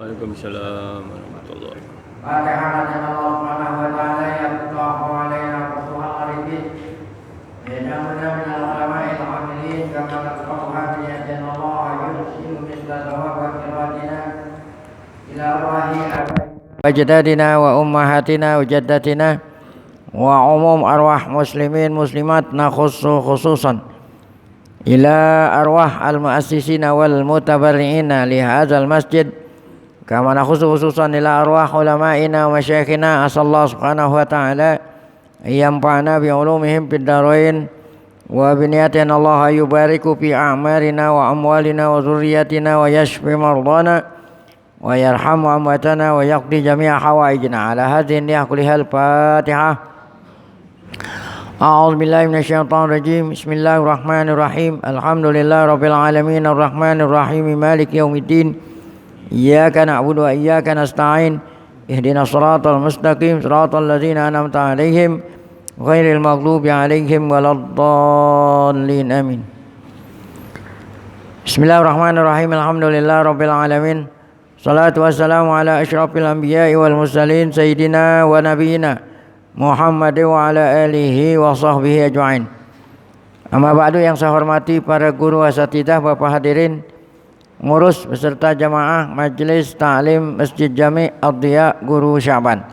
Waalaikumsalam warahmatullahi. Fatihah dan Allah Subhanahu wa taala yang Allahu alaina futuhal arifin. Ya mudah min al-ulama al-amilin kama taqaha bi yadin Allah yusilu mithla thawab qiratina ila arwahi ajdadina wa ummahatina wa jaddatina wa umum arwah muslimin muslimat khususan ila arwah al-muassisina wal mutabarri'ina li hadzal masjid kama khususan ila arwah ulama'ina wa masyayikhina asallahu subhanahu wa ta'ala yanfa'ana bi ulumihim fid darain wa bi niyatin Allah yubariku fi a'marina wa amwalina wa dzurriyyatina wa yashfi mardana wa yarhamu amwatana wa yaqdi jami'a hawaijina ala hadhihi niyah kullihal Fatihah. A'udzu billahi minasyaitonir rajim. Bismillahirrahmanirrahim. Alhamdulillahi rabbil alamin arrahmanir rahim maliki yaumiddin. Iyyaka na'budu wa iyyaka nasta'in. Ihdinas shiratal mustaqim, shiratal ladzina an'amta 'alaihim ghairil maghdubi 'alaihim waladdallin. Amin. Bismillahirrahmanirrahim. Alhamdulillahi rabbil alamin. Salatu wassalamu ala asyrafil anbiya'i wal mursalin sayyidina wa nabiyyina Muhammad wa ala alihi wa sahbihi ajma'in. Amma ba'du, yang saya hormati para guru asatidzah, Bapak hadirin, ngurus beserta jamaah Majelis Ta'lim Masjid Jami' Ad-Diya Guru Sya'ban.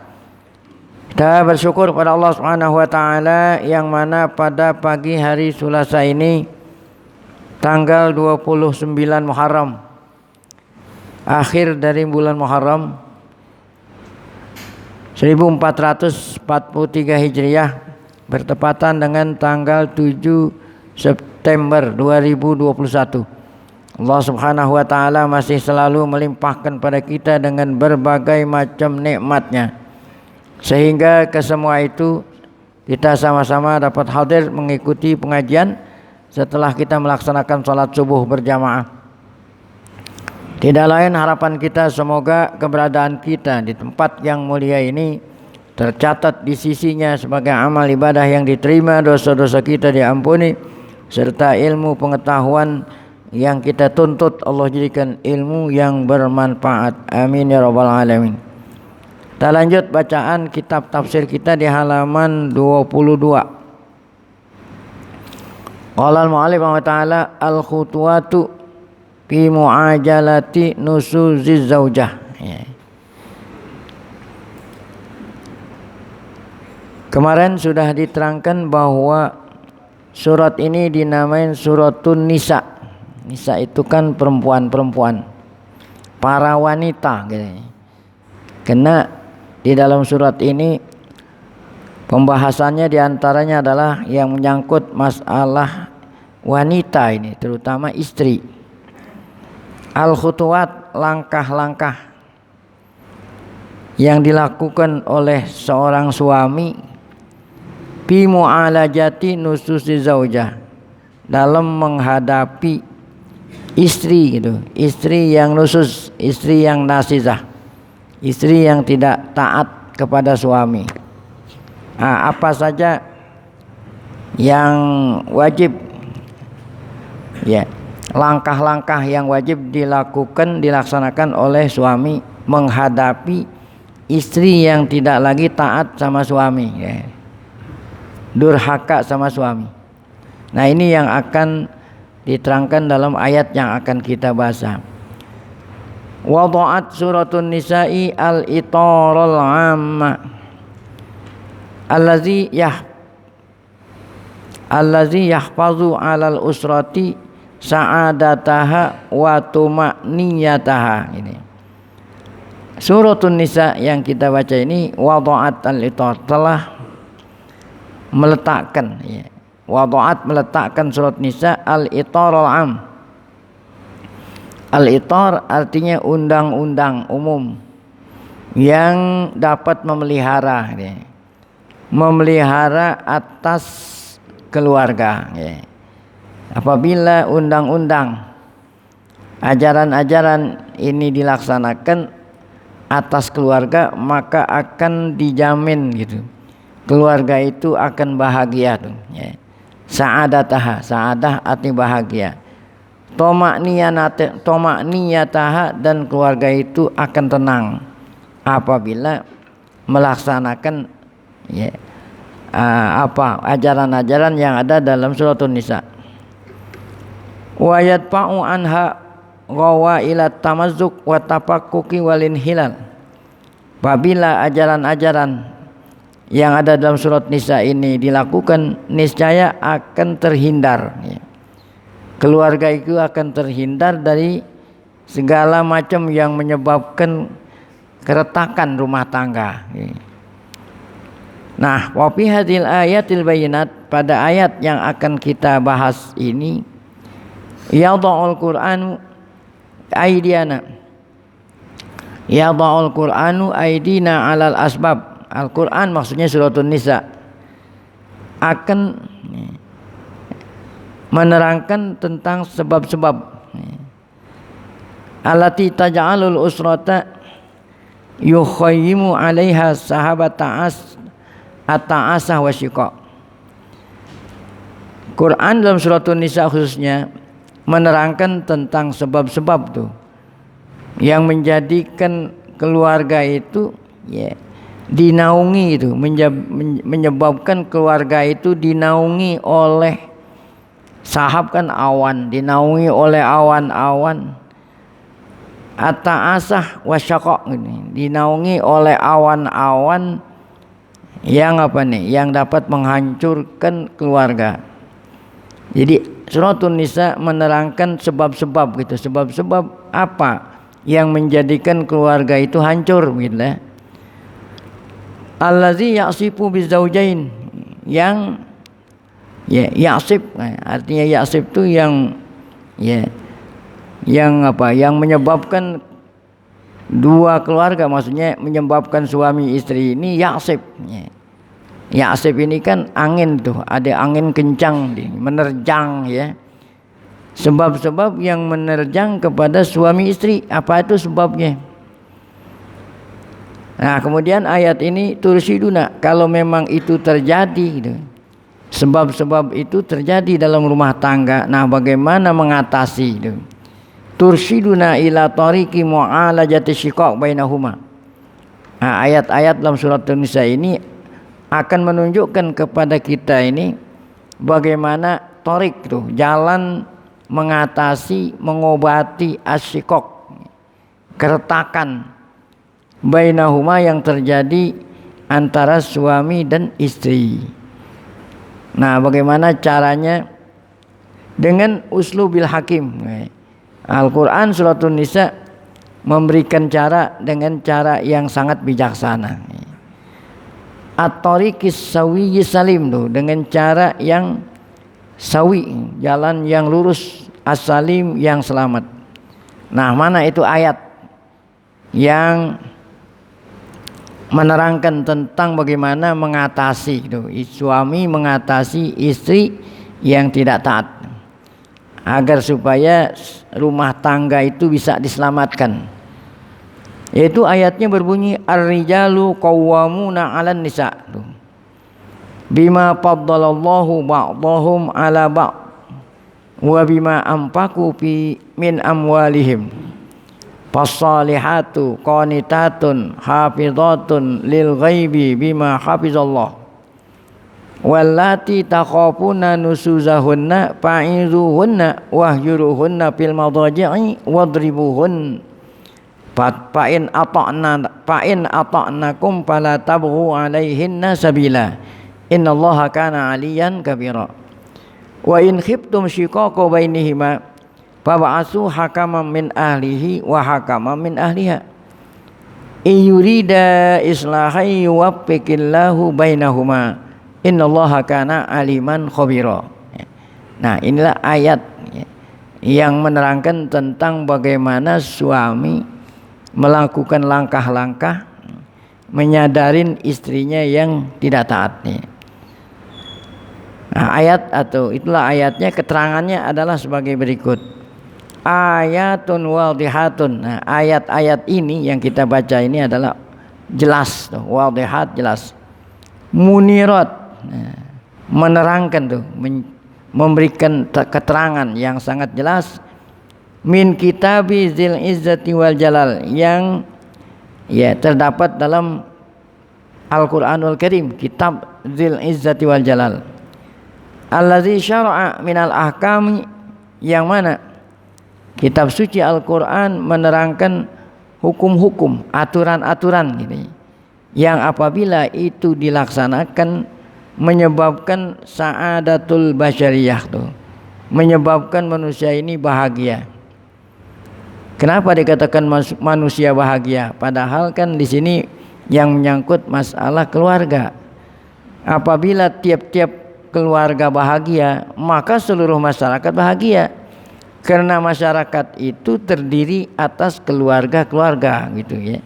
Kita bersyukur pada Allah Subhanahu wa taala yang mana pada pagi hari Selasa ini tanggal 29 Muharram, akhir dari bulan Muharram 1443 Hijriah, bertepatan dengan tanggal 7 September 2021. Allah Subhanahu wa taala masih selalu melimpahkan pada kita dengan berbagai macam nikmatnya, sehingga kesemua itu kita sama-sama dapat hadir mengikuti pengajian setelah kita melaksanakan sholat subuh berjamaah. Tidak lain harapan kita semoga keberadaan kita di tempat yang mulia ini tercatat di sisinya sebagai amal ibadah yang diterima, dosa-dosa kita diampuni, serta ilmu pengetahuan yang kita tuntut Allah jadikan ilmu yang bermanfaat. Amin ya rabbal alamin. Kita lanjut bacaan kitab tafsir kita di halaman 22. Qala al-mu'allif wa ta'ala al-khutuwatu fi mu'ajalati nusuziz zaujah. Kemarin sudah diterangkan bahwa surat ini dinamain suratun nisa. Nisa itu kan perempuan-perempuan, para wanita gitu. Karena di dalam surat ini pembahasannya diantaranya adalah yang menyangkut masalah wanita ini, terutama istri. Al-khutuwat, langkah-langkah yang dilakukan oleh seorang suami fi mu'alajati nususi zaujah, dalam menghadapi istri gitu, istri yang nusus, istri yang nasizah, istri yang tidak taat kepada suami. Nah, apa saja yang wajib ya, langkah-langkah yang wajib dilaksanakan oleh suami menghadapi istri yang tidak lagi taat sama suami ya, durhaka sama suami. Nah, ini yang akan diterangkan dalam ayat yang akan kita baca. Wada'at suratun nisa'i al-itarul amma allazi yahfazu alal usrati sa'adataha wa tuma'niyataha. Ini suratun nisa yang kita baca ini, wada'at al-itar, telah meletakkan ya. Wada'at meletakkan surat nisa al-itar al-am. Al-itar artinya undang-undang umum yang dapat memelihara ya, memelihara atas keluarga ya. Apabila undang-undang ajaran-ajaran ini dilaksanakan atas keluarga, maka akan dijamin gitu, keluarga itu akan bahagia tuh ya. Sa'adataha, sa'adah arti bahagia. Tomakniyataha, dan keluarga itu akan tenang apabila melaksanakan ajaran-ajaran yang ada dalam suratun Nisa. Wa yadfa'u anha ghawailat tamazzuk wa tafakkuki walin hilal. Apabila ajaran-ajaran yang ada dalam surat Nisa ini dilakukan, niscaya akan terhindar, keluarga itu akan terhindar dari segala macam yang menyebabkan keretakan rumah tangga. Nah, wa fi hadhil ayatil bayinat, pada ayat yang akan kita bahas ini, yadha'ul Qur'anu aydina, yadha'ul Qur'anu aydina 'alal asbab. Al-Quran maksudnya suratun Nisa akan menerangkan tentang sebab-sebab allati taj'alul usrata yukhayyimu 'alaiha sahabat at-ta'asah wa syiqa. Quran dalam suratun Nisa khususnya menerangkan tentang sebab-sebab tuh yang menjadikan keluarga itu dinaungi, itu menyebabkan keluarga itu dinaungi oleh sahab, kan awan, dinaungi oleh awan-awan. At-ta'asah wasyaqa, dinaungi oleh awan-awan yang yang dapat menghancurkan keluarga. Jadi suratun Nisa menerangkan sebab-sebab gitu, sebab-sebab apa yang menjadikan keluarga itu hancur gitu ya. Allazi ya'sifu bizaujain, yang ya'sif, artinya ya'sif itu yang yang menyebabkan dua keluarga, maksudnya menyebabkan suami istri ini ya'sif. Ya'sif ini kan angin tuh, ada angin kencang menerjang ya. Sebab-sebab yang menerjang kepada suami istri, apa itu sebabnya? Nah, kemudian ayat ini tursiduna, kalau memang itu terjadi gitu, sebab-sebab itu terjadi dalam rumah tangga, nah bagaimana mengatasi gitu. Tursiduna ila tariqi mu'alajati syiqaq bainahuma. Nah, ayat-ayat dalam surat An-Nisa ini akan menunjukkan kepada kita ini bagaimana tariq itu, jalan mengatasi, mengobati asyiqaq, keretakan bainahuma yang terjadi antara suami dan istri. Nah, bagaimana caranya? Dengan uslubil hakim. Al-Quran suratun Nisa memberikan cara dengan cara yang sangat bijaksana. At-tariqis sawiyyi salim tuh, dengan cara yang sawi, jalan yang lurus, as-salim, yang selamat. Nah, mana itu ayat yang menerangkan tentang bagaimana mengatasi itu, suami mengatasi istri yang tidak taat, agar supaya rumah tangga itu bisa diselamatkan. Yaitu ayatnya berbunyi, ar-rijalu qawwamuna 'alan nisa, bima faddalallahu ba'dahum 'ala ba'd wa bima anfaqu min amwalihim. Fassalihatu qanitatun hafizatun lil ghaibi bima hafizallah. Wallati takhafuna nusuzahunna fa'izuhunna wahjuruhunna fil madaji'i wadribuhun. Fa'in ata'nakum fala tabghu 'alaihinna sabila. Innallaha kana 'aliyan kabira. Wa in khiftum shiqaqa bainihima fab'asu hakaman min ahlihi wa hakaman min ahliha iyurida islahan yuwaffiqillahu bainahuma innallaha kana aliman khabira. Nah, inilah ayat yang menerangkan tentang bagaimana suami melakukan langkah-langkah menyadarin istrinya yang tidak taat. Nah, ayat atau itulah ayatnya, keterangannya adalah sebagai berikut. Ayatun wadihatun. Nah, ayat-ayat ini yang kita baca ini adalah jelas tuh, wadihat, jelas. Munirat, menerangkan tuh, memberikan keterangan yang sangat jelas min kitabi Dzil Izzati wal Jalal, yang terdapat dalam Al-Qur'anul Karim, kitab Dzil Izzati wal Jalal. Allazi syara'a minal ahkami, yang mana kitab suci Al-Qur'an menerangkan hukum-hukum, aturan-aturan gitu, yang apabila itu dilaksanakan menyebabkan sa'adatul basyariyah tuh, menyebabkan manusia ini bahagia. Kenapa dikatakan manusia bahagia? Padahal kan di sini yang menyangkut masalah keluarga. Apabila tiap-tiap keluarga bahagia, maka seluruh masyarakat bahagia. Karena masyarakat itu terdiri atas keluarga-keluarga gitu ya.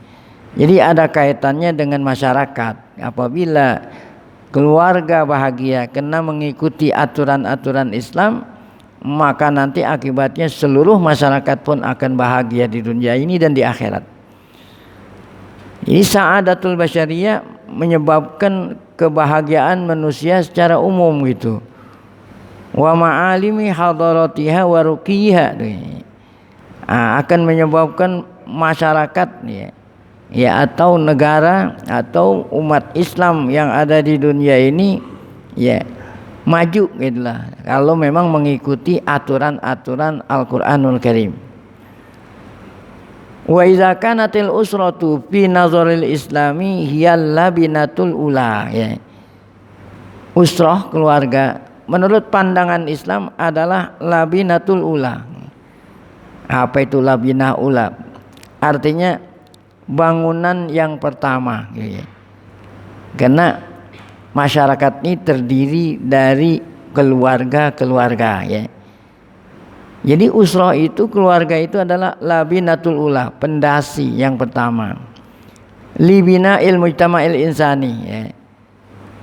Jadi ada kaitannya dengan masyarakat. Apabila keluarga bahagia karena mengikuti aturan-aturan Islam, maka nanti akibatnya seluruh masyarakat pun akan bahagia di dunia ini dan di akhirat. Ini sa'adatul basyariyah menyebabkan kebahagiaan manusia secara umum gitu. Wa ma'alimi hadaratiha wa ruqiha, akan menyebabkan masyarakat atau negara atau umat Islam yang ada di dunia ini maju gitulah, kalau memang mengikuti aturan-aturan Al-Qur'anul Karim. Wa idza kanatil usratu fi nazaril islami hiyal labinatul ula, usrah, keluarga, menurut pandangan Islam adalah labinatul ula. Apa itu labinah ula? Artinya bangunan yang pertama. Karena masyarakat ini terdiri dari keluarga-keluarga ya. Jadi usrah itu, keluarga itu adalah labinatul ula, pendasi yang pertama. Libina ilmu mujtama'il insani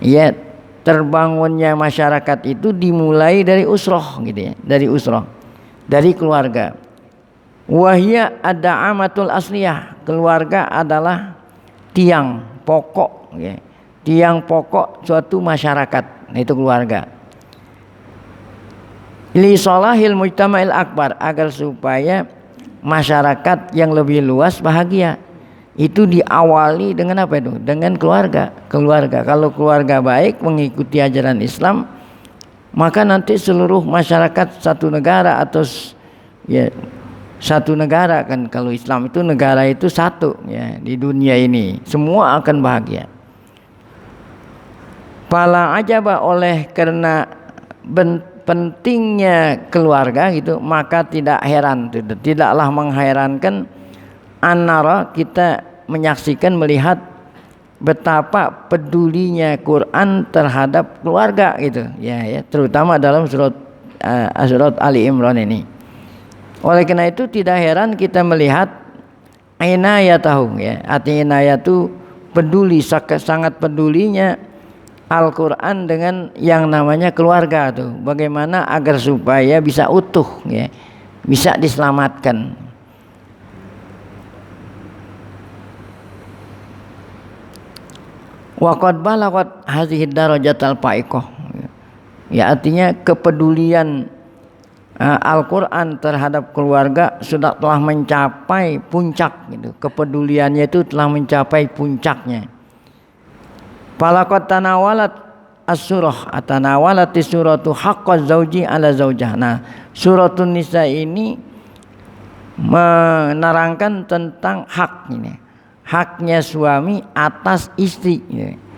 ya. Terbangunnya masyarakat itu dimulai dari usrah gitu ya, dari usrah, dari keluarga. Wahia ad-da'amatul asliyah, keluarga adalah tiang pokok ya, tiang pokok suatu masyarakat, itu keluarga. Li salahil mujtama'il akbar, agar supaya masyarakat yang lebih luas bahagia. Itu diawali dengan apa itu? Dengan keluarga. Keluarga, kalau keluarga baik mengikuti ajaran Islam, maka nanti seluruh masyarakat satu negara atau satu negara kan, kalau Islam itu negara itu satu ya di dunia ini, semua akan bahagia. Fala ajaba, oleh karena pentingnya keluarga gitu, maka tidak heran, tidaklah mengherankan anara, kita menyaksikan, melihat betapa pedulinya Quran terhadap keluarga gitu ya, terutama dalam surat Ali Imran ini. Oleh karena itu tidak heran kita melihat inayatahu ya, artinya inayatu peduli, sangat pedulinya Al-Quran dengan yang namanya keluarga tuh, bagaimana agar supaya bisa utuh ya, bisa diselamatkan. Wa qad balagat hadhihi darajatal faiqah, ya artinya kepedulian Al-Quran terhadap keluarga sudah telah mencapai puncak gitu. Kepeduliannya itu telah mencapai puncaknya. Falaqad tanawalat as-surah, atanawalat suratu haqqaz zauji ala zaujah. Nah, suratun Nisa ini menerangkan tentang hak ini, haknya suami atas istri ini.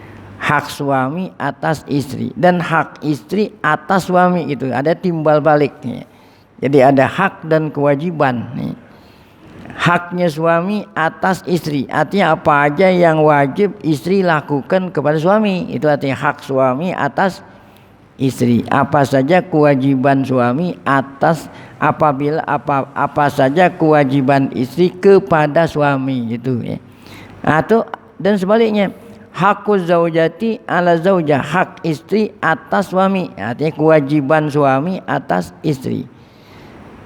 Hak suami atas istri dan hak istri atas suami, itu ada timbal balik nih. Jadi ada hak dan kewajiban nih. Haknya suami atas istri, artinya apa aja yang wajib istri lakukan kepada suami, itu artinya hak suami atas istri. Apa saja kewajiban suami atas, apabila apa saja kewajiban istri kepada suami gitu ya. Atau dan sebaliknya, hakuz zaujati ala zaujah, hak istri atas suami, artinya kewajiban suami atas istri.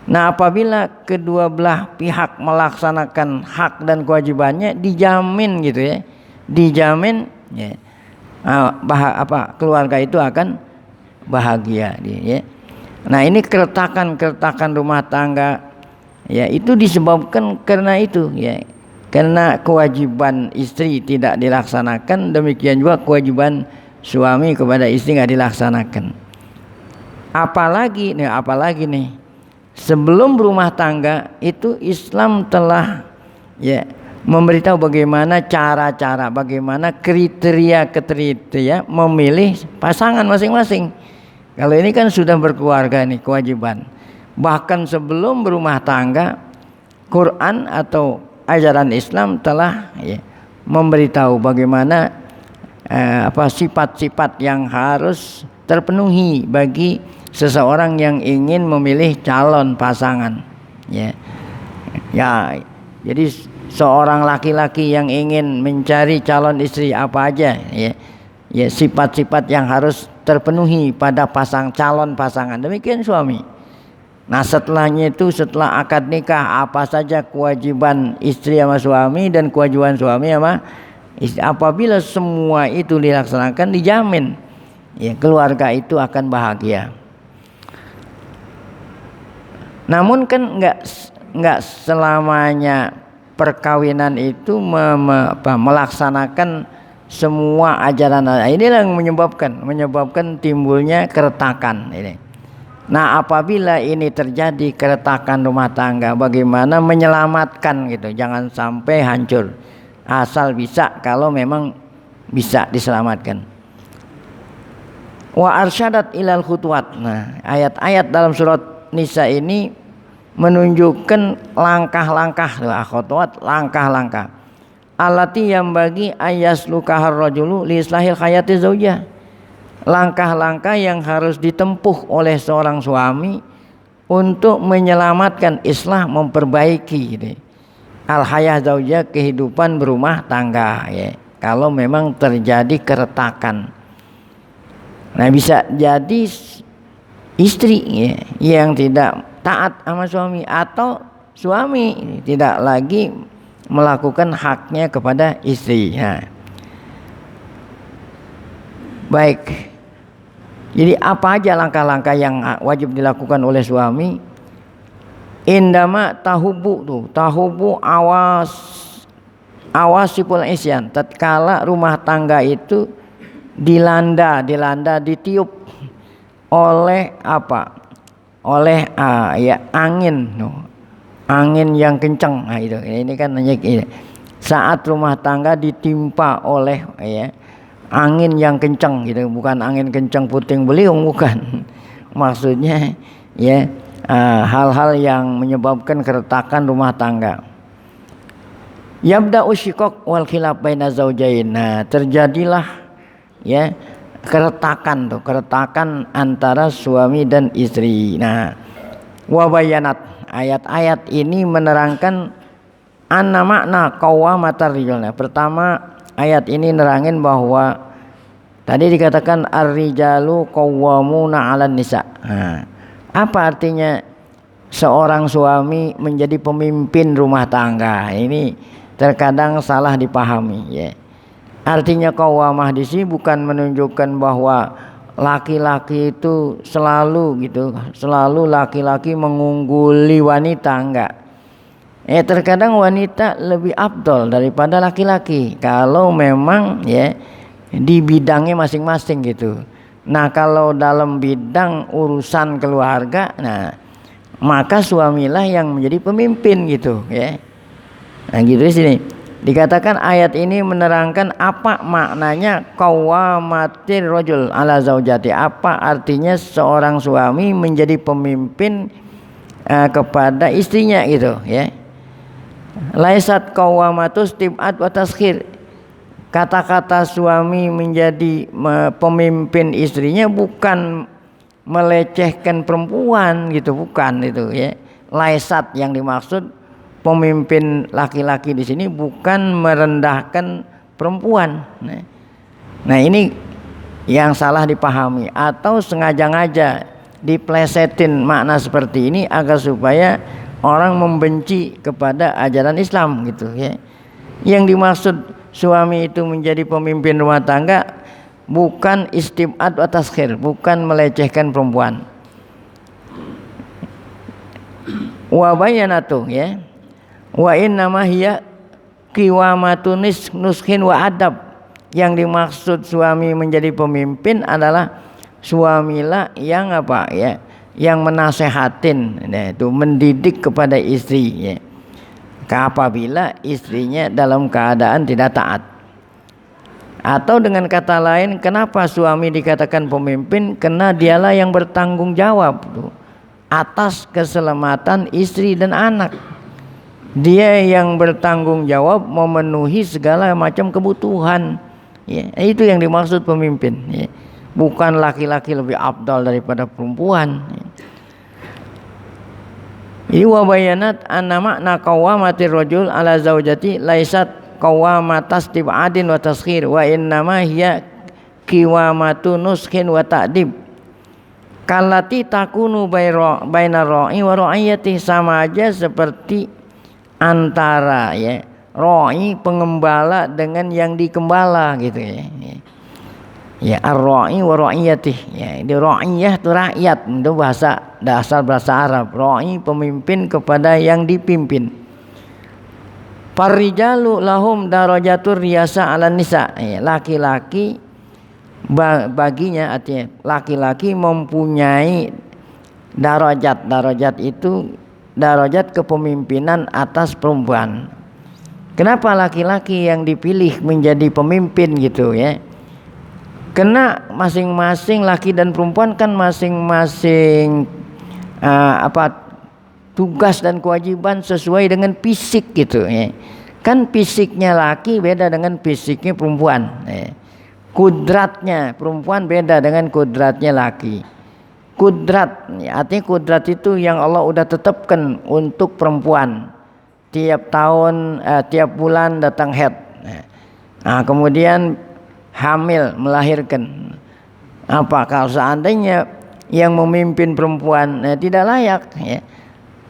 Nah, apabila kedua belah pihak melaksanakan hak dan kewajibannya, dijamin gitu ya, dijamin ya, keluarga itu akan bahagia ya. Nah, ini keretakan rumah tangga Ya, itu disebabkan karena itu ya. Karena kewajiban istri tidak dilaksanakan, demikian juga kewajiban suami kepada istri nggak dilaksanakan. Apalagi nih, sebelum berumah tangga itu Islam telah ya memberitahu bagaimana cara-cara, bagaimana kriteria memilih pasangan masing-masing. Kalau ini kan sudah berkeluarga nih, kewajiban. Bahkan sebelum berumah tangga, Quran atau ajaran Islam telah ya, memberitahu bagaimana sifat-sifat yang harus terpenuhi bagi seseorang yang ingin memilih calon pasangan. Jadi seorang laki-laki yang ingin mencari calon istri apa aja ya sifat-sifat yang harus terpenuhi pada calon pasangan. Demikian suami. Nah setelahnya itu, setelah akad nikah, apa saja kewajiban istri sama suami dan kewajiban suami sama istri. Apabila semua itu dilaksanakan, dijamin ya keluarga itu akan bahagia. Namun kan nggak selamanya perkawinan itu melaksanakan semua ajaran. Inilah yang menyebabkan timbulnya keretakan ini. Nah apabila ini terjadi keretakan rumah tangga, bagaimana menyelamatkan gitu, jangan sampai hancur. Asal bisa, kalau memang bisa diselamatkan. Wa arsyadat ilal khutwat. Nah ayat-ayat dalam surat Nisa ini menunjukkan langkah-langkah, khutwat, langkah-langkah. Allati yang bagi ayaslukahar rajulu li islahil hayati zaujah. Langkah-langkah yang harus ditempuh oleh seorang suami untuk menyelamatkan islah, memperbaiki al-hayah zaujah, kehidupan berumah tangga ya. Kalau memang terjadi keretakan. Nah bisa jadi istri ya, yang tidak taat sama suami, atau suami tidak lagi melakukan haknya kepada istri. Nah, baik. Jadi apa aja langkah-langkah yang wajib dilakukan oleh suami? Indama tahubu awasipul isyan. Tatkala rumah tangga itu dilanda ditiup oleh apa? Oleh angin, angin yang kencang. Nah, itu ini kan saat rumah tangga ditimpa oleh angin yang kencang gitu, bukan angin kencang puting beliung, bukan. Maksudnya hal-hal yang menyebabkan keretakan rumah tangga. Yabda'u syiqaq wal khilaf baina zaujain. Nah, terjadilah keretakan antara suami dan istri. Nah, wa bayanat, ayat-ayat ini menerangkan anna makna qawwamatar rijal. Pertama, ayat ini nerangin bahwa tadi dikatakan ar-rijalu qawwamuna 'alan nisa. Nah, apa artinya seorang suami menjadi pemimpin rumah tangga? Ini terkadang salah dipahami ya. Artinya qawwamah di sini bukan menunjukkan bahwa laki-laki itu selalu laki-laki mengungguli wanita, enggak. Terkadang wanita lebih afdol daripada laki-laki kalau memang di bidangnya masing-masing gitu. Nah, kalau dalam bidang urusan keluarga, nah maka suamilah yang menjadi pemimpin gitu ya. Nah, gitu di sini. Dikatakan ayat ini menerangkan apa maknanya qawwamatir rajul ala zaujati. Apa artinya seorang suami menjadi pemimpin kepada istrinya gitu ya. Laisat qawwamatus tib'at wa taskhir. Kata-kata suami menjadi pemimpin istrinya bukan melecehkan perempuan gitu, bukan itu ya. Laisat yang dimaksud pemimpin laki-laki di sini bukan merendahkan perempuan. Nah, ini yang salah dipahami atau sengaja-ngaja diplesetin makna seperti ini agar supaya orang membenci kepada ajaran Islam gitu ya. Yang dimaksud suami itu menjadi pemimpin rumah tangga bukan istib'ad wa taskhir, bukan melecehkan perempuan. Wa bayanatu ya. Wa innama hiya qiwamatun nuskhin wa adab. Yang dimaksud suami menjadi pemimpin adalah suamilah yang apa ya, yang menasehatin, ya, itu mendidik kepada istri ya. Apabila istrinya dalam keadaan tidak taat. Atau dengan kata lain, kenapa suami dikatakan pemimpin? Karena dialah yang bertanggung jawab tuh, atas keselamatan istri dan anak. Dia yang bertanggung jawab memenuhi segala macam kebutuhan. Ya, itu yang dimaksud pemimpin. Ya. Bukan laki-laki lebih afdal daripada perempuan. Ini wabayanat anna makna qawamatir rajul ala zaujati laisat qawamatas tib'adin wa taskhir wa innama hiya qiwamatu nuskhin wa ta'dib. Kallati takunu baina ra'i wa ra'iyati, sama aja seperti antara ya ra'i pengembala dengan yang dikembala gitu ya. Ya ar-ra'i wa ra'iyati. Ya, di ra'iyah itu rakyat, itu bahasa dasar bahasa Arab. Ra'i pemimpin kepada yang dipimpin. Parrijalu lahum darajatur riyasa 'alan nisa. Ya, laki-laki baginya artinya laki-laki mempunyai darajat. Darajat itu darajat kepemimpinan atas perempuan. Kenapa laki-laki yang dipilih menjadi pemimpin gitu ya? Karena masing-masing laki dan perempuan kan masing-masing tugas dan kewajiban sesuai dengan fisik gitu ya. Kan fisiknya laki beda dengan fisiknya perempuan ya. Kudratnya perempuan beda dengan kudratnya laki. Kudrat ya, artinya kudrat itu yang Allah udah tetapkan untuk perempuan. Tiap tahun, tiap bulan datang haid. Nah, kemudian hamil, melahirkan. Apa kalau seandainya yang memimpin perempuan tidak layak, ya,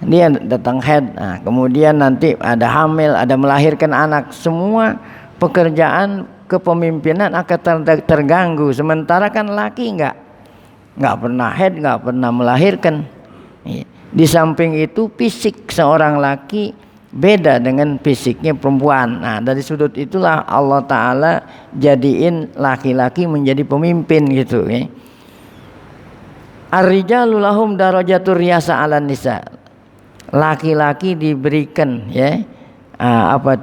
dia datang haid. Nah, kemudian nanti ada hamil, ada melahirkan anak. Semua pekerjaan kepemimpinan akan terganggu. Sementara kan laki nggak pernah haid, nggak pernah melahirkan. Di samping itu fisik seorang laki beda dengan fisiknya perempuan. Nah, dari sudut itulah Allah Ta'ala jadiin laki-laki menjadi pemimpin gitu ya. Ar-rijalu lahum darajatur riyasa 'alan nisa. Laki-laki diberikan ya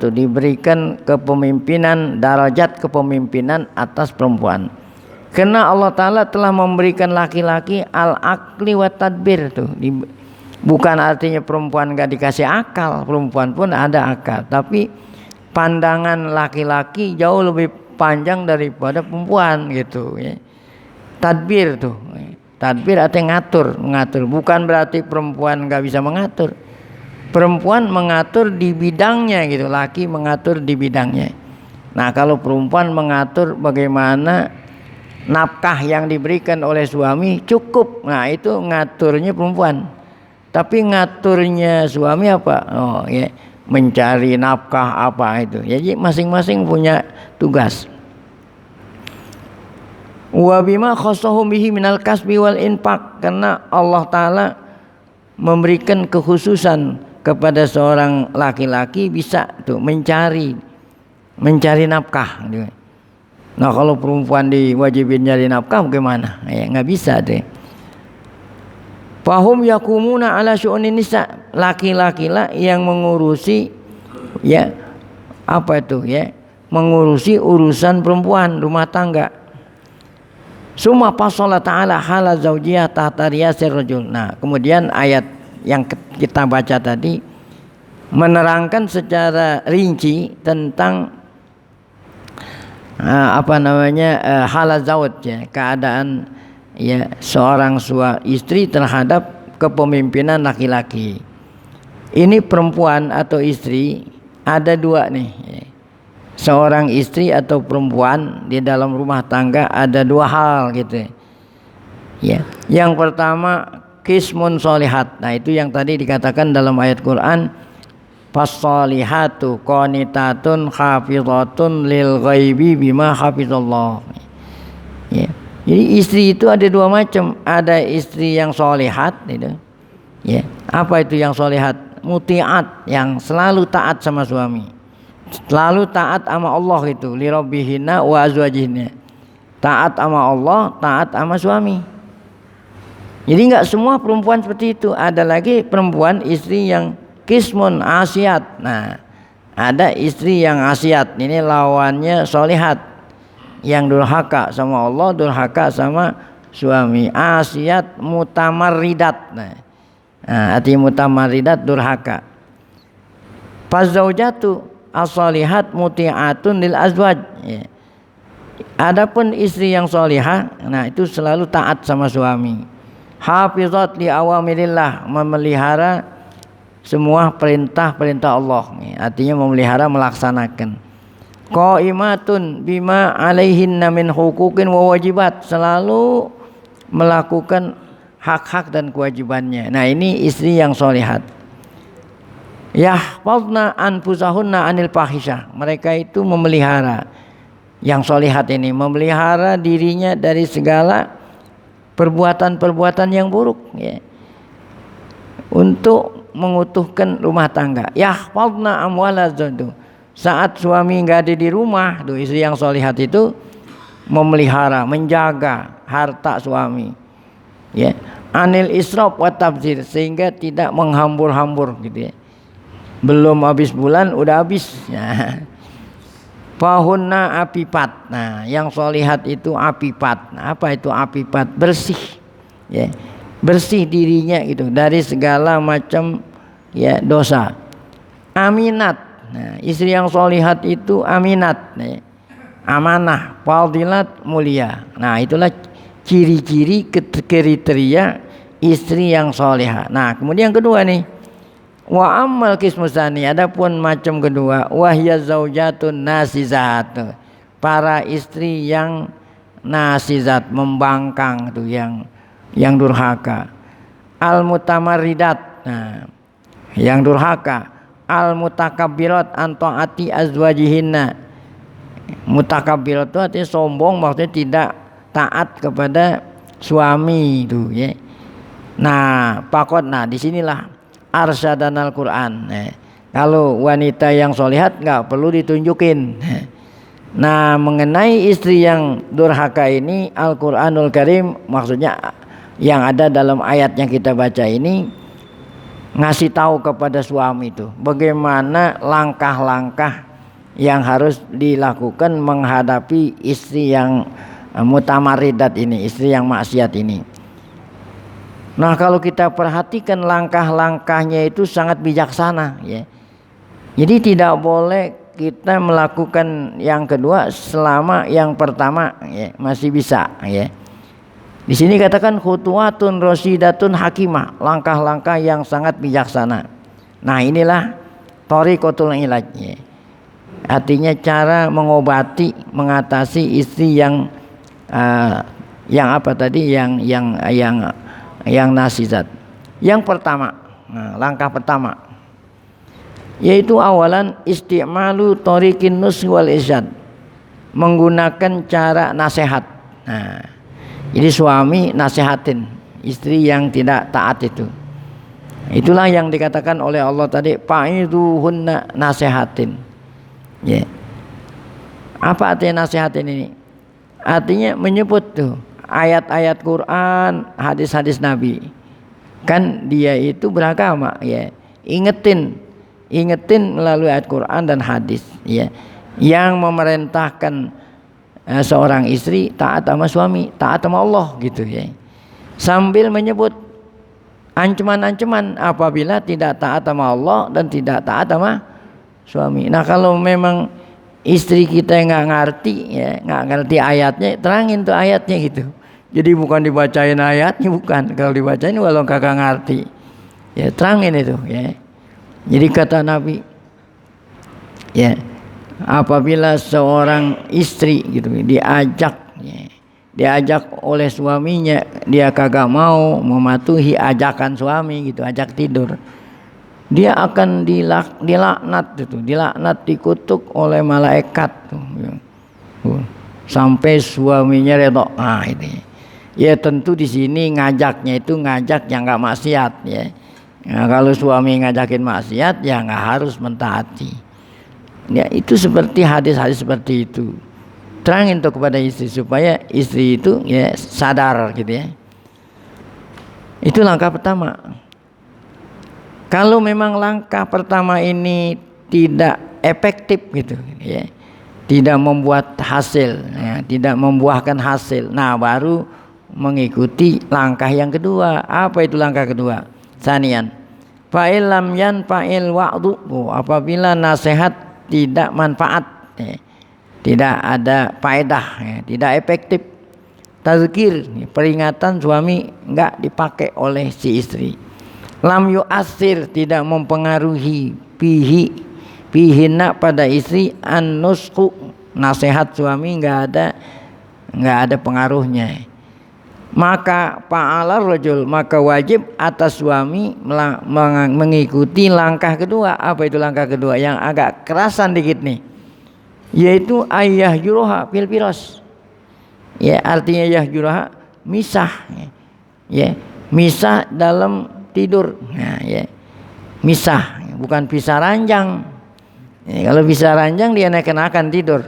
diberikan kepemimpinan, darajat kepemimpinan atas perempuan. Karena Allah Ta'ala telah memberikan laki-laki al-aqli wa tadbir tuh. Bukan artinya perempuan gak dikasih akal, perempuan pun ada akal. Tapi pandangan laki-laki jauh lebih panjang daripada perempuan gitu ya. Tadbir tuh, tadbir artinya mengatur. Bukan berarti perempuan gak bisa mengatur. Perempuan mengatur di bidangnya gitu, laki mengatur di bidangnya. Nah, kalau perempuan mengatur bagaimana nafkah yang diberikan oleh suami cukup, nah itu ngaturnya perempuan. Tapi ngaturnya suami apa? Oh ya, mencari nafkah apa itu. Jadi masing-masing punya tugas. Wa bima khassahum bihi minal kasbi wal infaq, karena Allah Ta'ala memberikan kekhususan kepada seorang laki-laki bisa tuh mencari nafkah. Nah, kalau perempuan diwajibin nyari nafkah bagaimana? Ya nggak bisa deh. Fahum yakumuna ala syu'unin nisa, laki-laki lah yang mengurusi ya mengurusi urusan perempuan rumah tangga. Summa fasala ta'ala hala zaujiyah tahta riyasir rajul. Nah, kemudian ayat yang kita baca tadi menerangkan secara rinci tentang hala zauj ya, keadaan ya seorang istri terhadap kepemimpinan laki-laki. Ini perempuan atau istri ada dua nih. Seorang istri atau perempuan di dalam rumah tangga ada dua hal gitu. Ya. Yang pertama qismun sholihat. Nah, itu yang tadi dikatakan dalam ayat Quran, fas-sholihatu qanitatun hafizatun lil ghaibi bima hafizallah. Ya. Jadi istri itu ada dua macam, ada istri yang sholihat gitu. Ya, Apa itu yang solihat? Mutiat, yang selalu taat sama suami, selalu taat sama Allah itu, li rabbihinna wa azwajihinna. Taat sama Allah, taat sama suami. Jadi enggak semua perempuan seperti itu. Ada lagi perempuan istri yang kismun asiat. Nah, ada istri yang asiat. Ini lawannya solihat, yang durhaka sama Allah, durhaka sama suami. Asiat mutamarridat. Nah, arti mutamarridat durhaka. Fazaujatu as-solihat muti'atun lil azwaj. Ya. Adapun istri yang solihah, nah itu selalu taat sama suami. Hafizat li awamirillah, memelihara semua perintah-perintah Allah. Artinya memelihara, melaksanakan. Qaimatun bima alaihinna min huquqin wa wajibat, selalu melakukan hak-hak dan kewajibannya. Nah, ini istri yang solihat. Yahfazna anfusahunna anil fahisyah, mereka itu memelihara, yang solihat ini memelihara dirinya dari segala perbuatan-perbuatan yang buruk, ya, untuk mengutuhkan rumah tangga. Yahfazna amwalazadu, saat suami nggak ada di rumah, tuh istri yang solihat itu memelihara, menjaga harta suami, ya, anil israf wa tabzir, sehingga tidak menghambur-hambur gitu, ya. Belum habis bulan udah habis, ya. Fahunna apipat. Nah, yang solihat itu apipat. Nah, apa itu apipat? Bersih, ya, bersih dirinya itu dari segala macam, ya, dosa. Aminat. Nah, istri yang solihat itu aminat, ya. Amanah, fadilat, mulia. Nah, itulah ciri-ciri kriteria istri yang solihat. Nah, kemudian yang kedua nih, wa ammal kismusani, adapun macam kedua, wahya zaujatun nasizat, para istri yang nasizat, membangkang tuh, yang durhaka. Al mutamarridat, nah, yang durhaka. Al mutakabbirat an taati azwajihinna. Mutakabbirat itu artinya sombong, maksudnya tidak taat kepada suami itu, ya. Nah, pakot, nah disinilah arsadan Al-Quran. Kalau wanita yang solihat nggak perlu ditunjukin. Nah, mengenai istri yang durhaka ini, Al-Quranul Karim, maksudnya yang ada dalam ayat yang kita baca ini, ngasih tahu kepada suami itu bagaimana langkah-langkah yang harus dilakukan menghadapi istri yang mutamarridat ini, istri yang maksiat ini. Nah, kalau kita perhatikan langkah-langkahnya itu sangat bijaksana, ya. Jadi tidak boleh kita melakukan yang kedua selama yang pertama, ya, masih bisa, ya. Di sini katakan khutuwatun rasidatun hakimah, langkah-langkah yang sangat bijaksana. Nah, inilah thariqatul ilaj, ya. Artinya cara mengobati, mengatasi istri yang apa tadi, yang nasizat. Yang pertama, nah, langkah pertama, yaitu awalan isti'malu thariqin nus wal isyad, menggunakan cara nasihat. Nah, jadi suami nasihatin istri yang tidak taat itu. Itulah yang dikatakan oleh Allah tadi, fa'iduhunna, nasihatin. Ya. Apa artinya nasihatin ini? Artinya menyebut tuh ayat-ayat Quran, hadis-hadis Nabi. Kan dia itu beragama, ya. Ingetin melalui ayat Quran dan hadis, ya, yang memerintahkan seorang istri taat sama suami, taat sama Allah gitu, ya. Sambil menyebut ancaman-ancaman apabila tidak taat sama Allah dan tidak taat sama suami. Nah, kalau memang istri kita nggak ngerti, ya, nggak ngerti ayatnya, terangin tuh ayatnya gitu. Jadi bukan dibacain ayatnya, bukan. Kalau dibacain walau kakak ngerti, ya terangin itu, ya. Jadi kata Nabi, ya, apabila seorang istri gitu diajak, ya, diajak oleh suaminya, dia kagak mau mematuhi ajakan suami gitu, ajak tidur, dia akan dilaknat itu, dilaknat, dikutuk oleh malaikat tuh, ya. Sampai suaminya redha. Nah, ini ya tentu di sini ngajaknya itu ngajak yang nggak maksiat, ya, Nah, kalau suami ngajakin maksiat ya nggak harus mentaati. Ya itu seperti hadis-hadis seperti itu. Terangin tuh kepada istri supaya istri itu ya sadar gitu ya. Itu langkah pertama. Kalau memang langkah pertama ini tidak efektif gitu ya, tidak membuat hasil ya, tidak membuahkan hasil, nah baru mengikuti langkah yang kedua. Apa itu langkah kedua? Sanian fa'il lam yanfa'il wa'du, apabila nasihat tidak manfaat ya, tidak ada faedah ya, tidak efektif, tazkir peringatan suami enggak dipakai oleh si istri. Lam yu'assir tidak mempengaruhi pihina pada istri, an-nusku nasihat suami enggak ada pengaruhnya, maka fa'alar rajul maka wajib atas suami mengikuti langkah kedua. Apa itu langkah kedua? Yang agak kerasan dikit nih, yaitu ayah juroha fil firas. Ya artinya yah juroha misah ya, misah dalam tidur. Nah, ya. Misah, bukan pisah ranjang. Ya, kalau pisah ranjang dia naik-nakan tidur.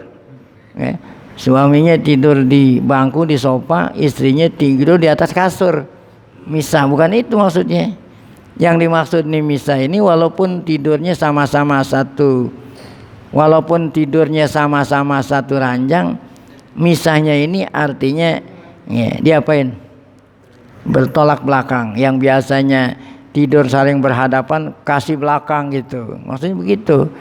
Ya. Suaminya tidur di bangku di sofa, istrinya tidur di atas kasur. Misah, bukan itu maksudnya. Yang dimaksud nih misah ini walaupun tidurnya sama-sama satu ranjang, misahnya ini artinya ya, dia apain? Bertolak belakang. Yang biasanya tidur saling berhadapan kasih belakang gitu, maksudnya begitu.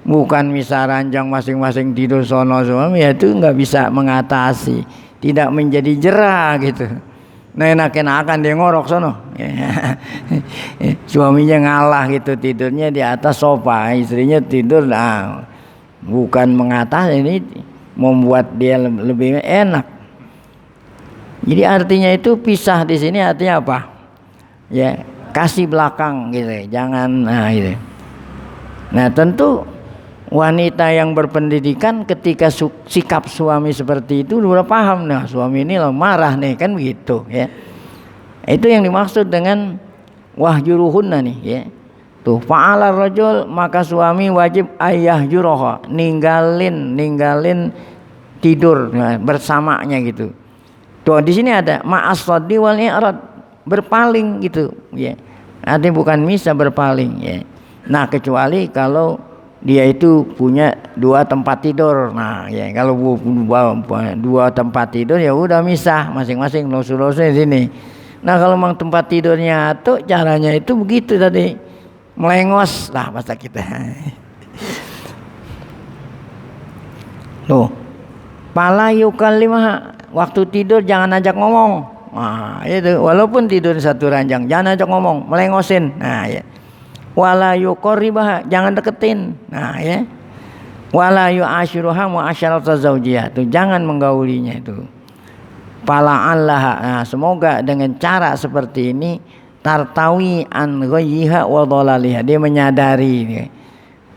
Bukan misah ranjang masing-masing tidur sono suami, ya itu nggak bisa mengatasi, tidak menjadi jerah gitu. Nah enak-enakan dia ngorok sono suaminya ngalah gitu, tidurnya di atas sofa, istrinya tidur. Nah bukan mengatasi, ini membuat dia lebih enak. Jadi artinya itu pisah di sini artinya apa? Ya, kasih belakang gitu. Jangan gitu. Nah, tentu wanita yang berpendidikan ketika sikap suami seperti itu udah paham. Nah, suami ini marah nih, kan begitu ya. Itu yang dimaksud dengan wahjuruhunna nih ya. Tuh, fa'ala rajul maka suami wajib ayah juroha, ninggalin tidur bersamanya gitu. Tuh di sini ada ma'as-saddi wal i'rad, berpaling gitu ya. Artinya bukan misah, berpaling ya. Nah kecuali kalau dia itu punya 2 tempat tidur. Nah ya kalau dua tempat tidur ya udah misah masing-masing losu-losu di sini. Nah kalau memang tempat tidurnya tuh caranya itu begitu tadi, melengos lah bahasa kita. Tuh pala yukallimah, waktu tidur jangan ajak ngomong. Nah, itu walaupun tidur satu ranjang jangan ajak ngomong, melengosin. Nah, ya. Wala yuqarribah, jangan deketin. Nah, ya. Wala yu'ashiruha mu'asyarata zaujiyah, itu jangan menggaulinya itu. Fala'allah, nah, semoga dengan cara seperti ini tartawi an ghayyiha wa dhalaliha, dia menyadari.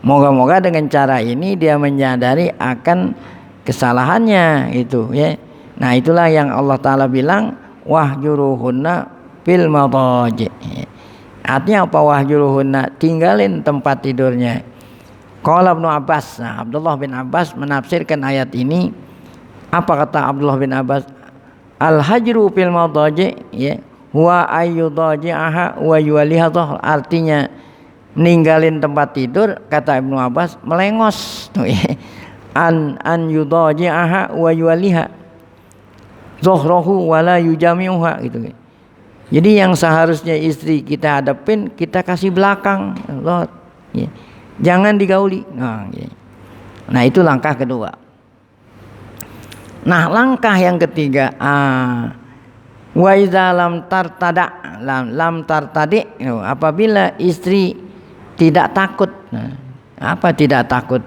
Moga-moga dengan cara ini dia menyadari akan kesalahannya itu ya. Nah itulah yang Allah Ta'ala bilang wahjuruhunna fil madaji. Artinya apa wahjuruhunna? Tinggalin tempat tidurnya. Qala Ibnu Abbas, nah, Abdullah bin Abbas menafsirkan ayat ini. Apa kata Abdullah bin Abbas? Al-hajru fil madaji ya, huwa ayyudaji'aha wa yuwaliha dhahr. Artinya ninggalin tempat tidur, kata Ibnu Abbas, melengos tuh ya. An yudaji'aha wa yuwaliha zohrohu wala yujami'uha gitu. Jadi yang seharusnya istri kita hadapin, kita kasih belakang, Lord. Ya. Jangan digauli. Nah, ya. Nah itu langkah kedua. Nah langkah yang ketiga, wa idza lam tartadi, apabila istri tidak takut. Nah, apa tidak takut?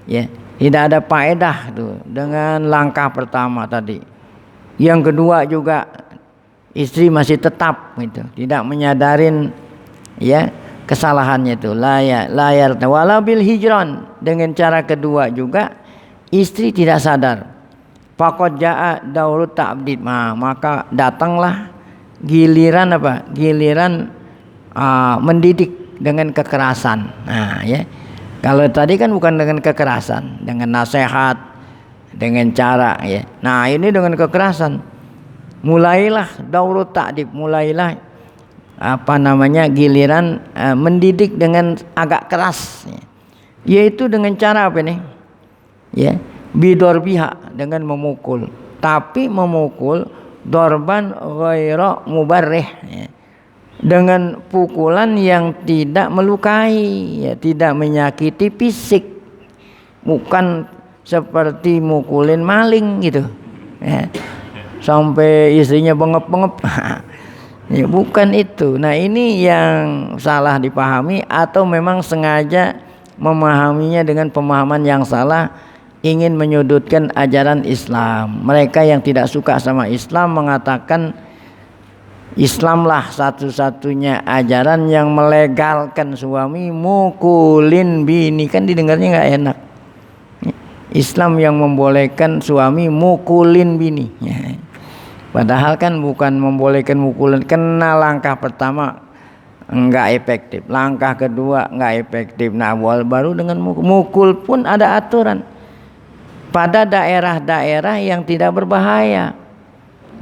Ya. Tidak ada faedah tuh dengan langkah pertama tadi. Yang kedua juga istri masih tetap gitu, tidak menyadarin ya kesalahannya itu. Layar wala bil hijran, dengan cara kedua juga istri tidak sadar. Faqad jaa daurut ta'bid, maka datanglah giliran apa? Giliran mendidik dengan kekerasan. Nah, ya. Kalau tadi kan bukan dengan kekerasan, dengan nasihat, dengan cara, ya. Nah, ini dengan kekerasan. Mulailah daurut ta'dib, mulailah giliran mendidik dengan agak keras, ya. Yaitu dengan cara apa nih? Ya, bidorbiha, dengan memukul. Tapi memukul dorban ghaira mubarrih, ya. Dengan pukulan yang tidak melukai, ya, tidak menyakiti fisik, bukan seperti mukulin maling gitu, ya, sampai istrinya bengep-bengep. Ya, bukan itu. Nah, ini yang salah dipahami atau memang sengaja memahaminya dengan pemahaman yang salah, ingin menyudutkan ajaran Islam. Mereka yang tidak suka sama Islam mengatakan Islamlah satu-satunya ajaran yang melegalkan suami mukulin bini. Kan didengarnya nggak enak. Islam yang membolehkan suami mukulin bini. Padahal kan bukan membolehkan mukulin. Kena langkah pertama nggak efektif, langkah kedua nggak efektif. Nah, baru dengan mukul pun ada aturan. Pada daerah-daerah yang tidak berbahaya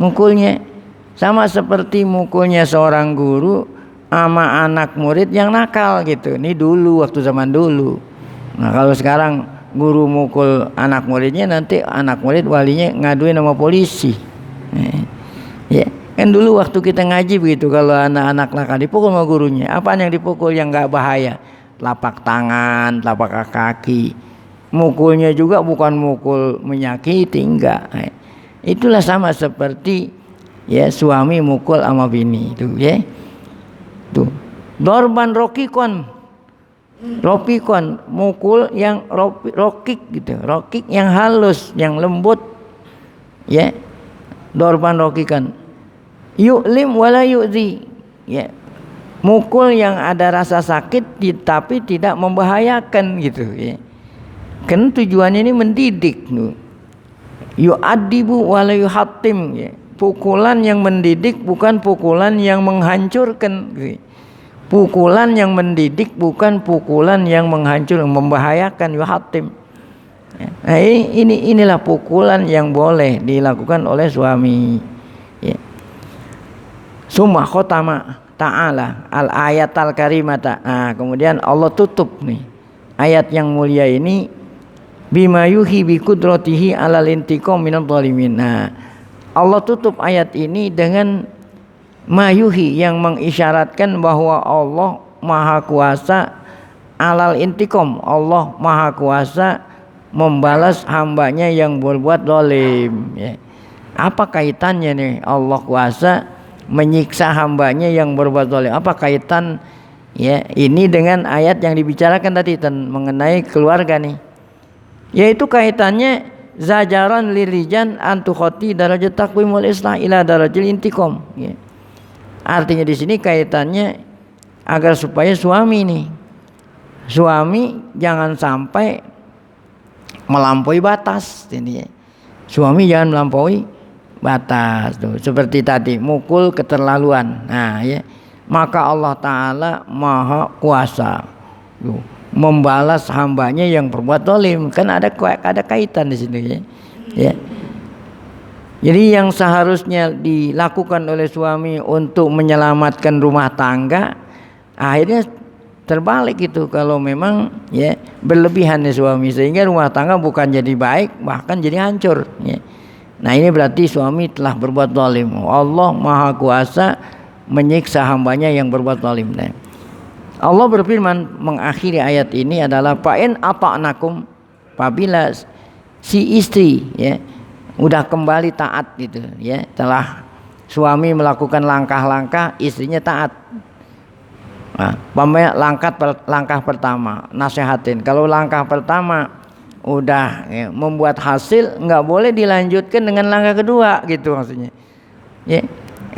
mukulnya. Sama seperti mukulnya seorang guru sama anak murid yang nakal gitu. Ini dulu, waktu zaman dulu. Nah, kalau sekarang guru mukul anak muridnya, nanti anak murid walinya ngaduin sama polisi. Ya, kan dulu waktu kita ngaji begitu, kalau anak-anak nakal dipukul sama gurunya. Apaan yang dipukul yang nggak bahaya? Telapak tangan, telapak kaki. Mukulnya juga bukan mukul menyakiti, enggak. Itulah sama seperti, ya, suami mukul sama bini itu, ya. Tuh. Dorban rokikon, mukul yang rokik gitu, rokik yang halus, yang lembut, ya. Dorban rokikon. Yu'lim wala yu'zi, ya. Mukul yang ada rasa sakit tapi tidak membahayakan gitu, ya. Kan tujuannya ini mendidik. Yu'adibu wala yuhattim, ya. Pukulan yang mendidik bukan pukulan yang menghancurkan. Pukulan yang mendidik bukan pukulan yang menghancurkan, membahayakan, yuhatim. Nah, inilah pukulan yang boleh dilakukan oleh suami. Ya. Summa khotama ta'ala al-ayat al-karimata. Nah, kemudian Allah tutup nih ayat yang mulia ini bima yuhi bi qudratihi alal intiqam minadh dhalimin. Nah, Allah tutup ayat ini dengan mayuhi, yang mengisyaratkan bahwa Allah Maha Kuasa alal intiqam. Allah Maha Kuasa membalas hambanya yang berbuat zalim, ya. Apa kaitannya nih Allah kuasa menyiksa hambanya yang berbuat zalim? Apa kaitan, ya, ini dengan ayat yang dibicarakan tadi mengenai keluarga nih? Yaitu kaitannya zajaran lirijan antukhoti darajat takwimul islah ila darajil intiqam, ya. Artinya di sini kaitannya agar supaya suami jangan sampai melampaui batas ini, ya. Suami jangan melampaui batas tuh. Seperti tadi mukul keterlaluan. Nah, ya, maka Allah Ta'ala Maha Kuasa tuh membalas hambanya yang berbuat zalim. Kan ada kaitan di sini, ya. Ya. Jadi yang seharusnya dilakukan oleh suami untuk menyelamatkan rumah tangga, akhirnya terbalik itu kalau memang, ya, berlebihan nih suami, sehingga rumah tangga bukan jadi baik, bahkan jadi hancur, ya. Nah, ini berarti suami telah berbuat zalim. Allah Maha Kuasa menyiksa hambanya yang berbuat zalim. Nah, Allah berfirman mengakhiri ayat ini adalah fa'in ata'nakum, apabila si istri, ya, udah kembali taat gitu, ya, telah suami melakukan langkah-langkah, istrinya taat. Nah, langkah pertama nasihatin. Kalau langkah pertama udah, ya, membuat hasil, nggak boleh dilanjutkan dengan langkah kedua gitu maksudnya, ya.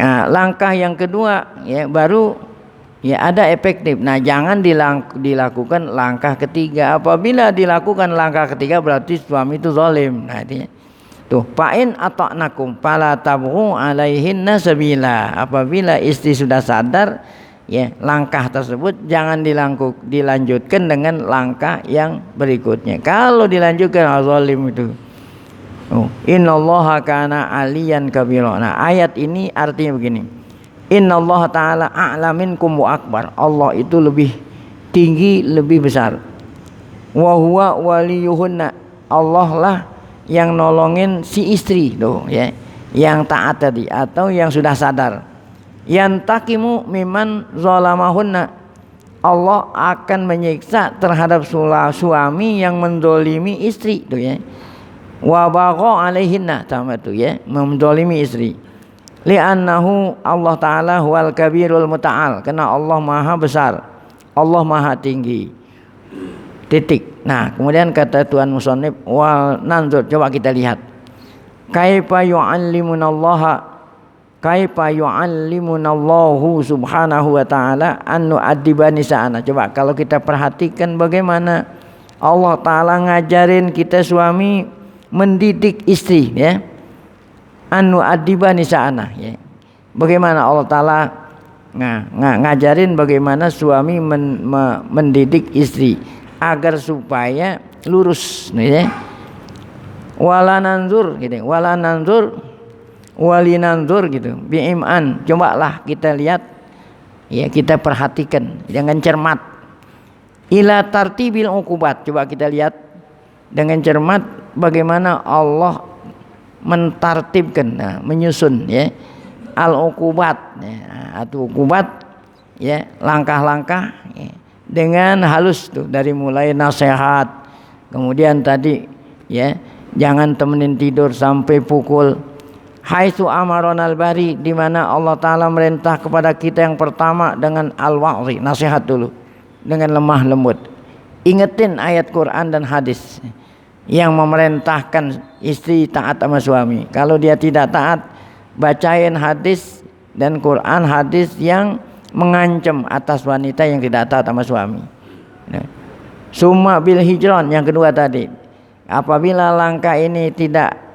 Nah, langkah yang kedua, ya, baru, ya, ada efektif. Nah, jangan dilakukan langkah ketiga. Apabila dilakukan langkah ketiga berarti suami itu zalim. Nah, artinya tuh fa'in ata'nakum fala tabghu alaihinna sabila. Apabila istri sudah sadar, ya langkah tersebut jangan dilanjutkan dengan langkah yang berikutnya. Kalau dilanjutkan zalim itu. Innallaha kana aliyan kabira. Nah, ayat ini artinya begini. Innallaha ta'ala a'la minkum wa akbar. Allah itu lebih tinggi, lebih besar. Wa huwa waliyuhunna. Allah lah yang nolongin si istri tuh ya, yang taat tadi atau yang sudah sadar. Yantakimu miman zalamahunna. Allah akan menyiksa terhadap suami yang mendolimi istri tuh ya. Wa bagha alaihinna, sama itu ya, mendolimi istri. Li'annahu Allah Ta'ala huwal kabirul muta'al, karena Allah maha besar, Allah maha tinggi. Titik. Nah, kemudian kata Tuhan musannif, wal nanzur, coba kita lihat. Kaifa yu'allimunallahu subhanahu wa ta'ala an nu'addiba nisa'ana. Coba kalau kita perhatikan bagaimana Allah Ta'ala ngajarin kita suami mendidik istri ya, anu adiba nisa'ana ya. Bagaimana Allah Ta'ala ngajarin bagaimana suami mendidik istri agar supaya lurus ya. Wala nanzur gitu, wala nanzur wali nanzur gitu bi'iman. Cobalah kita lihat ya, kita perhatikan dengan cermat. Ila tartibil uqubat, coba kita lihat dengan cermat bagaimana Allah mentartibkan, menyusun ya al-uqubat ya, atau uqubat ya, langkah-langkah ya, dengan halus tuh, dari mulai nasihat, kemudian tadi ya jangan temenin tidur sampai pukul. Haitsu amaronal bari, di mana Allah Ta'ala merintah kepada kita yang pertama dengan al-wa'zi, nasihat dulu dengan lemah lembut. Ingetin ayat Quran dan hadis yang memerintahkan istri taat sama suami. Kalau dia tidak taat, bacain hadis dan Quran, hadis yang mengancam atas wanita yang tidak taat sama suami. Summa bil hijron, yang kedua tadi, apabila langkah ini tidak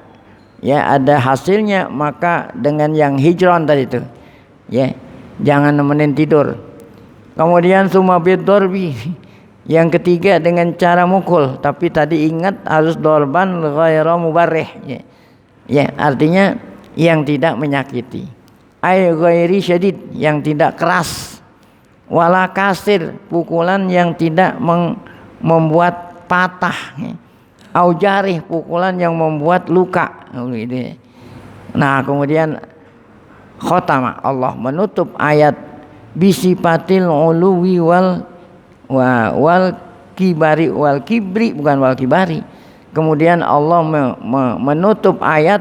ya ada hasilnya, maka dengan yang hijron tadi itu ya, jangan nemenin tidur. Kemudian summa bid dorbi, yang ketiga dengan cara mukul, tapi tadi ingat harus dorban ghairu mubarrih ya. Ya, artinya yang tidak menyakiti. Ay ghairi syadid, yang tidak keras. Wala kasir, pukulan yang tidak membuat patah ya. Au jarih, pukulan yang membuat luka. Nah, kemudian khotama, Allah menutup ayat bisipatil uluwi wal kibari, wal kibri, bukan wal kibari. Kemudian Allah menutup ayat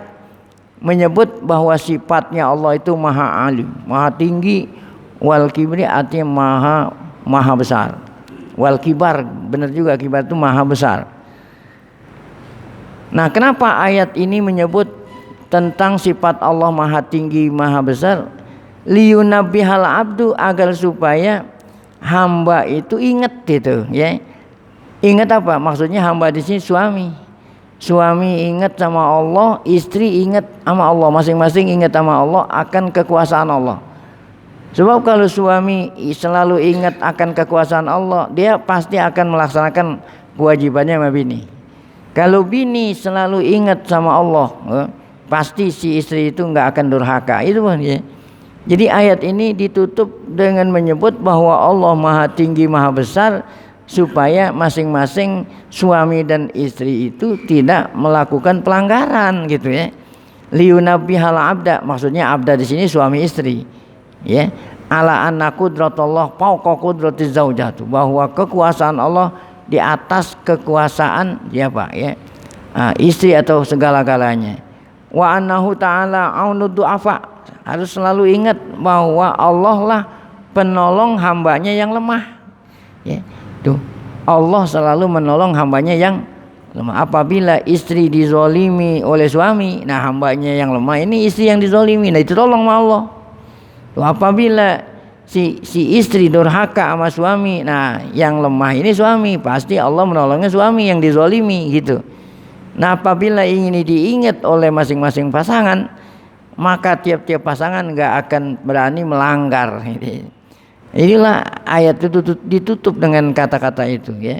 menyebut bahwa sifatnya Allah itu maha alim, maha tinggi. Wal kibri artinya maha besar. Wal kibar, benar juga, kibar itu maha besar. Nah, kenapa ayat ini menyebut tentang sifat Allah maha tinggi, maha besar? Liyunabbihal abdu, agar supaya hamba itu ingat itu ya. Ingat apa? Maksudnya hamba di sini suami. Suami ingat sama Allah, istri ingat sama Allah, masing-masing ingat sama Allah akan kekuasaan Allah. Sebab kalau suami selalu ingat akan kekuasaan Allah, dia pasti akan melaksanakan kewajibannya sama bini. Kalau bini selalu ingat sama Allah, pasti si istri itu nggak akan durhaka. Itu ya. Jadi ayat ini ditutup dengan menyebut bahwa Allah maha tinggi, maha besar, supaya masing-masing suami dan istri itu tidak melakukan pelanggaran gitu ya. Liyunabbihal abda, maksudnya abda di sini suami istri ya. Ala anna qudratullah fawqa qudratiz zaujatu, bahwa kekuasaan Allah di atas kekuasaan siapa ya? Istri atau segala-galanya. Wa annahu ta'ala aunud du'afa, harus selalu ingat bahwa Allah lah penolong hambanya yang lemah ya. Tuh, Allah selalu menolong hambanya yang lemah. Apabila istri dizolimi oleh suami, nah hambanya yang lemah ini istri yang dizolimi, nah itu tolong sama Allah. Tuh, apabila si istri durhaka sama suami, nah yang lemah ini suami, pasti Allah menolongnya suami yang dizolimi gitu. Nah, apabila ini diingat oleh masing-masing pasangan, maka tiap-tiap pasangan nggak akan berani melanggar. Inilah ayat itu ditutup dengan kata-kata itu ya.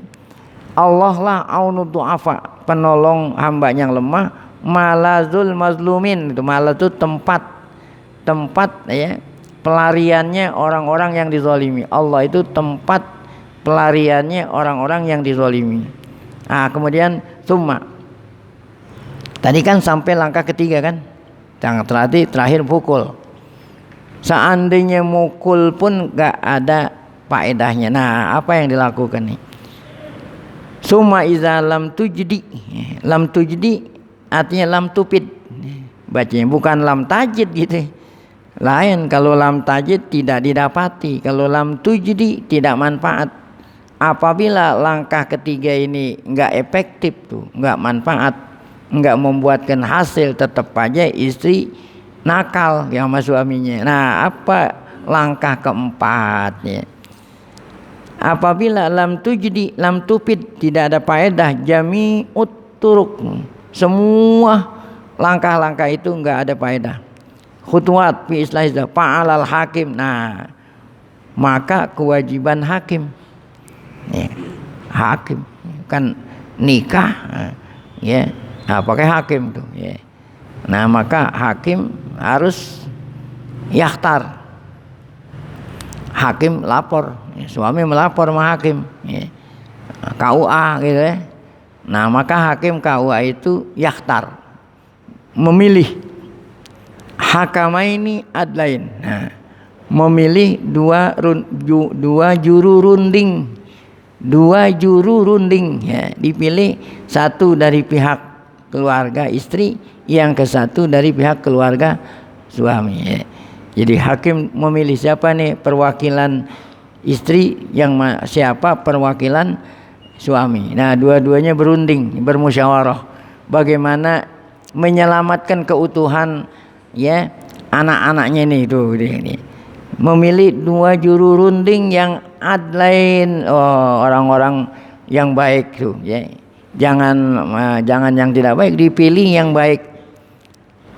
Allah lah aunu du'afa, penolong hamba yang lemah, malazul mazlumin. Itu malah itu tempat ya pelariannya orang-orang yang dizalimi. Allah itu tempat pelariannya orang-orang yang dizalimi. Nah, kemudian summa. Tadi kan sampai langkah ketiga kan? Yang terakhir pukul. Seandainya mukul pun gak ada faedahnya. Nah, apa yang dilakukan nih? Summa iza lam tujdi. Lam tujdi artinya lam tupid. Bacanya bukan lam tajid gitu. Lain, kalau lam tajid tidak didapati, kalau lam tujdi tidak manfaat. Apabila langkah ketiga ini enggak efektif tuh, enggak manfaat, enggak membuatkan hasil, tetap aja istri nakal ya sama suaminya. Nah, apa langkah keempatnya? Apabila lam tujdi, lam tupid, tidak ada faedah, jami'ut turuk, semua langkah-langkah itu enggak ada faedah. Khutuwat fi islahiza fa'alal hakim. Nah, maka kewajiban hakim ya, hakim kan nikah ya, nah, pakai hakim tuh ya. Nah, maka hakim harus yakhtar. Hakim lapor, ya, suami melapor sama hakim ya. KUA gitu ya. Nah, maka hakim KUA itu yakhtar, memilih hakamaini adlain. Nah, memilih dua juru runding. Dua juru runding ya, dipilih satu dari pihak keluarga istri, yang ke satu dari pihak keluarga suami ya. Jadi hakim memilih siapa nih perwakilan istri, yang siapa perwakilan suami. Nah, dua-duanya berunding, bermusyawarah bagaimana menyelamatkan keutuhan ya anak-anaknya nih tuh ini. Memilih dua juru runding yang adlain, orang-orang yang baik tuh ya. Jangan yang tidak baik, dipilih yang baik.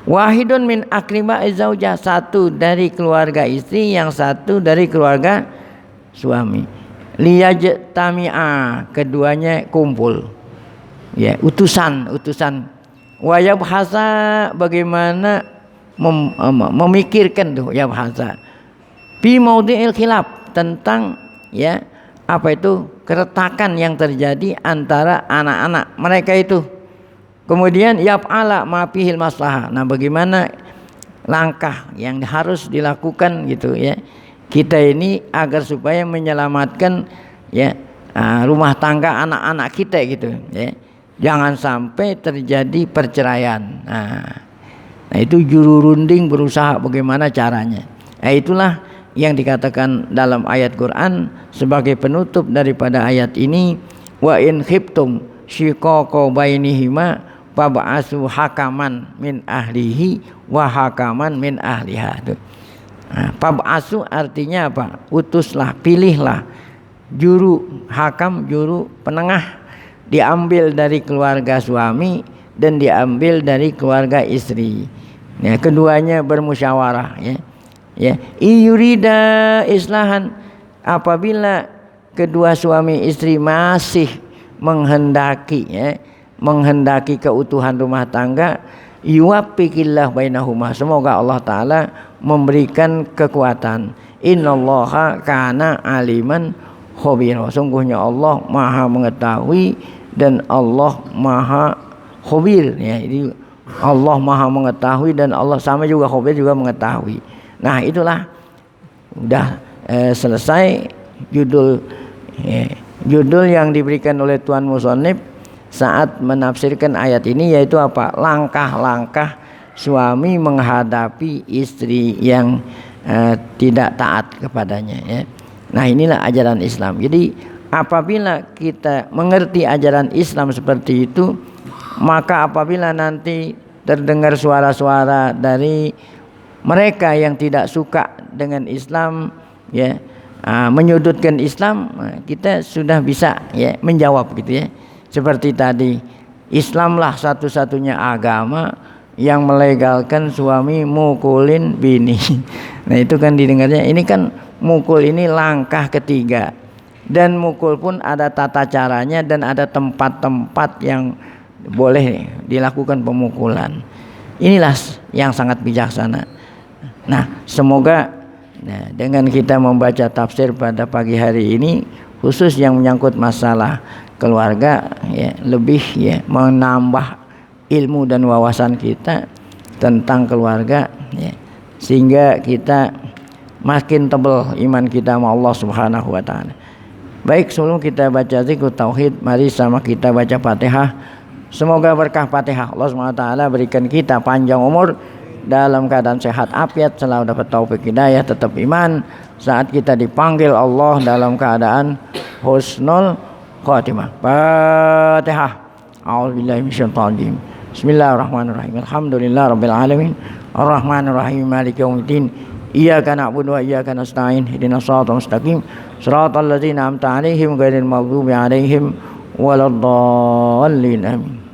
Wahidun min akriba zaujah, satu dari keluarga istri, yang satu dari keluarga suami. Liyajtami'a, keduanya kumpul. Ya, utusan. Wayabhasa, bagaimana memikirkan tuh yabhasa. Fi maudhi'il khilaf, tentang ya apa itu keretakan yang terjadi antara anak-anak mereka itu. Kemudian yaf'ala ma fihil maslahah. Nah, bagaimana langkah yang harus dilakukan gitu ya. Kita ini agar supaya menyelamatkan ya rumah tangga anak-anak kita gitu ya. Jangan sampai terjadi perceraian. Nah, itu juru runding berusaha bagaimana caranya. Nah, itulah yang dikatakan dalam ayat Quran sebagai penutup daripada ayat ini, wa in khiftum syiqaqa bainihima fab'asu hakaman min ahlihi wa hakaman min ahliha. Nah, fab'asu artinya apa? Utuslah, pilihlah juru hakam, juru penengah, diambil dari keluarga suami dan diambil dari keluarga istri. Ya, keduanya bermusyawarah ya. Ya, iyurida islahan, apabila kedua suami istri masih menghendaki ya, menghendaki keutuhan rumah tangga, yuwaffiqillah bainahuma, semoga Allah taala memberikan kekuatan. Innallaha kana aliman khabira, sungguhnya Allah Maha mengetahui dan Allah Maha khabir ya. Jadi Allah Maha mengetahui dan Allah sama juga khabir, juga mengetahui. Nah, itulah udah selesai judul yang diberikan oleh Tuan Musonib saat menafsirkan ayat ini, yaitu apa? Langkah-langkah suami menghadapi istri yang tidak taat kepadanya ya. Nah, inilah ajaran Islam. Jadi apabila kita mengerti ajaran Islam seperti itu, maka apabila nanti terdengar suara-suara dari mereka yang tidak suka dengan Islam ya, menyudutkan Islam, kita sudah bisa ya menjawab gitu ya. Seperti tadi, Islamlah satu-satunya agama yang melegalkan suami mukulin bini. Nah, itu kan didengarnya, ini kan mukul ini langkah ketiga. Dan mukul pun ada tata caranya dan ada tempat-tempat yang boleh dilakukan pemukulan. Inilah yang sangat bijaksana. Nah, semoga dengan kita membaca tafsir pada pagi hari ini, khusus yang menyangkut masalah keluarga, ya, lebih ya menambah ilmu dan wawasan kita tentang keluarga, ya, sehingga kita makin tebal iman kita sama Allah Subhanahu wa taala. Baik, sebelum kita baca zikr tauhid, mari sama kita baca Fatihah. Semoga berkah Fatihah Allah Subhanahu wa taala berikan kita panjang umur dalam keadaan sehat afiat, selalu dapat taufik hidayah, tetap iman saat kita dipanggil Allah dalam keadaan husnul khatimah. Fatihah. A'udzubillahi minasyaitonir rajim. Bismillahirrahmanirrahim. Alhamdulillahirabbil alamin. Arrahmanirrahim. Maliki yaumiddin. Iyyaka na'budu wa iyyaka nasta'in. Ihdinas siratal mustaqim. Shiratal ladzina an'amta 'alaihim ghairil maghdubi 'alaihim waladdallin. Amin.